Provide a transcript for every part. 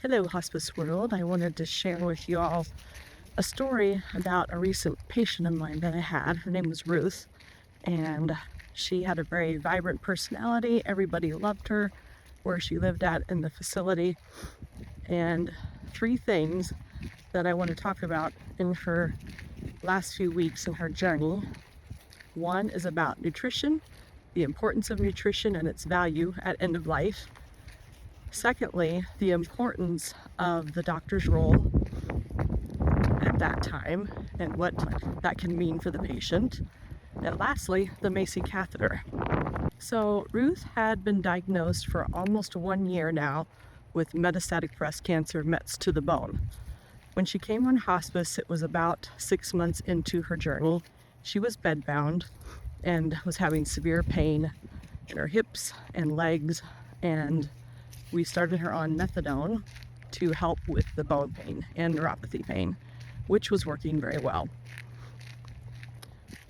Hello, Hospice World. I wanted to share with you all a story about a recent patient of mine that I had. Her name was Ruth, and she had a very vibrant personality. Everybody loved her where she lived at in the facility. And three things that I want to talk about in her last few weeks in her journey. One is about nutrition, the importance of nutrition and its value at end of life. Secondly, the importance of the doctor's role at that time and what that can mean for the patient. And lastly, the MACI catheter. So Ruth had been diagnosed for almost 1 year now with metastatic breast cancer, mets to the bone. When she came on hospice, it was about 6 months into her journey. She was bedbound and was having severe pain in her hips and legs, and we started her on methadone to help with the bone pain and neuropathy pain, which was working very well.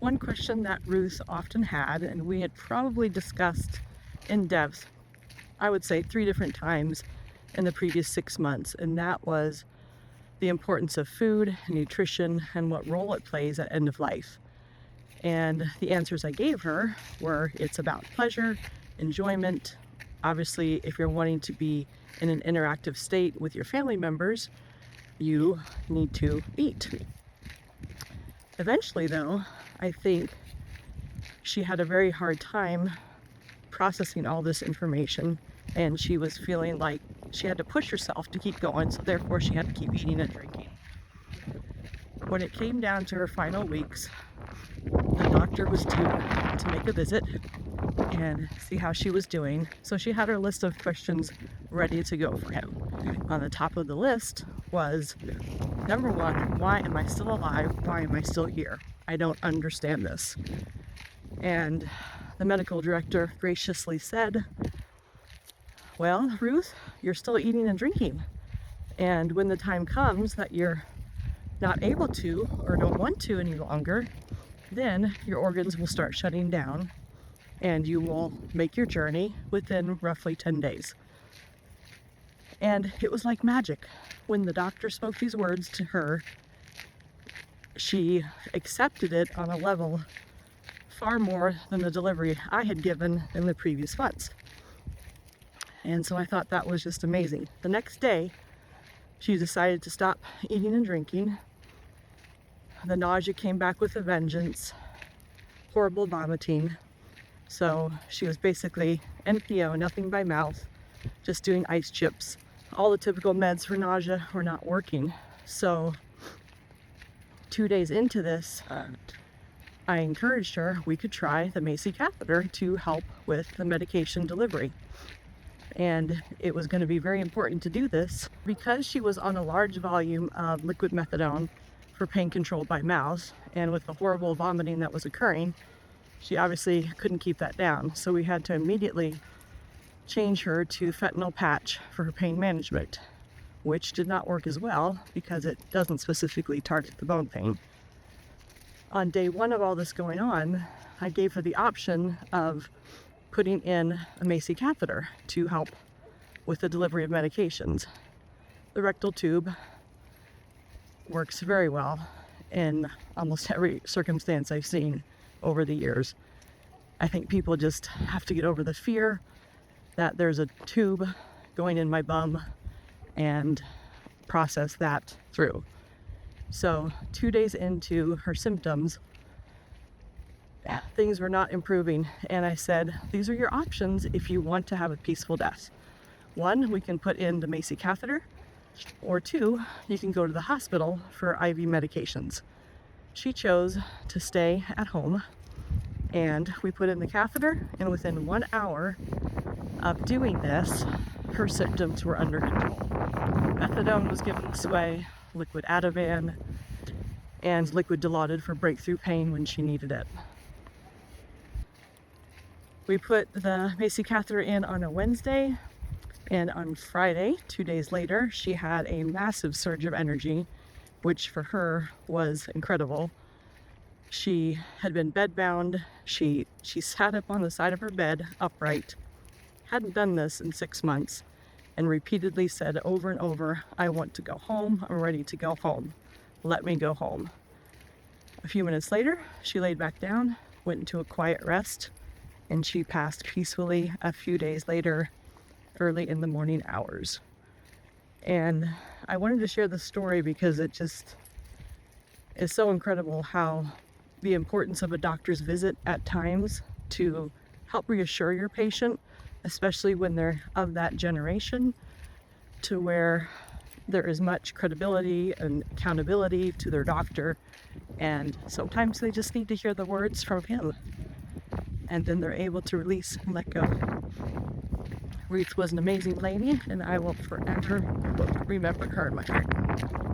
One question that Ruth often had, and we had probably discussed in depth, I would say 3 different times in the previous 6 months, and that was the importance of food, nutrition, and what role it plays at end of life. And the answers I gave her were it's about pleasure, enjoyment. Obviously, if you're wanting to be in an interactive state with your family members, you need to eat. Eventually, though, I think she had a very hard time processing all this information, and she was feeling like she had to push herself to keep going, so therefore she had to keep eating and drinking. When it came down to her final weeks, the doctor was due to make a visit and see how she was doing. So she had her list of questions ready to go for him. On the top of the list was, number 1, why am I still alive? Why am I still here? I don't understand this. And the medical director graciously said, well, Ruth, you're still eating and drinking. And when the time comes that you're not able to or don't want to any longer, then your organs will start shutting down and you will make your journey within roughly 10 days. And it was like magic. When the doctor spoke these words to her, she accepted it on a level far more than the delivery I had given in the previous months. And so I thought that was just amazing. The next day, she decided to stop eating and drinking. The nausea came back with a vengeance, horrible vomiting. So she was basically NPO, nothing by mouth, just doing ice chips. All the typical meds for nausea were not working. So 2 days into this, I encouraged her we could try the MACI catheter to help with the medication delivery. And it was going to be very important to do this because she was on a large volume of liquid methadone for pain control by mouth, and with the horrible vomiting that was occurring, she obviously couldn't keep that down. So we had to immediately change her to fentanyl patch for her pain management, which did not work as well because it doesn't specifically target the bone pain. On day 1 of all this going on, I gave her the option of putting in a MACI catheter to help with the delivery of medications. The rectal tube works very well in almost every circumstance I've seen over the years. I think people just have to get over the fear that there's a tube going in my bum and process that through. So 2 days into her symptoms, things were not improving, and I said, these are your options if you want to have a peaceful death. 1, we can put in the MACI catheter, or 2, you can go to the hospital for IV medications. She chose to stay at home, and we put in the catheter, and within 1 hour of doing this, her symptoms were under control. Methadone was given this way, liquid Ativan, and liquid Dilaudid for breakthrough pain when she needed it. We put the MACI catheter in on a Wednesday, and on Friday, 2 days later, she had a massive surge of energy, which for her was incredible. She had been bedbound. She sat up on the side of her bed upright. Hadn't done this in 6 months. and repeatedly said over and over, "I want to go home. I'm ready to go home. Let me go home." A few minutes later, she laid back down, went into a quiet rest, and she passed peacefully a few days later, early in the morning hours. And I wanted to share this story because it just is so incredible how the importance of a doctor's visit at times to help reassure your patient, especially when they're of that generation, to where there is much credibility and accountability to their doctor, and sometimes they just need to hear the words from him, and then they're able to release and let go. Ruth was an amazing lady, and I will forever remember her in my heart.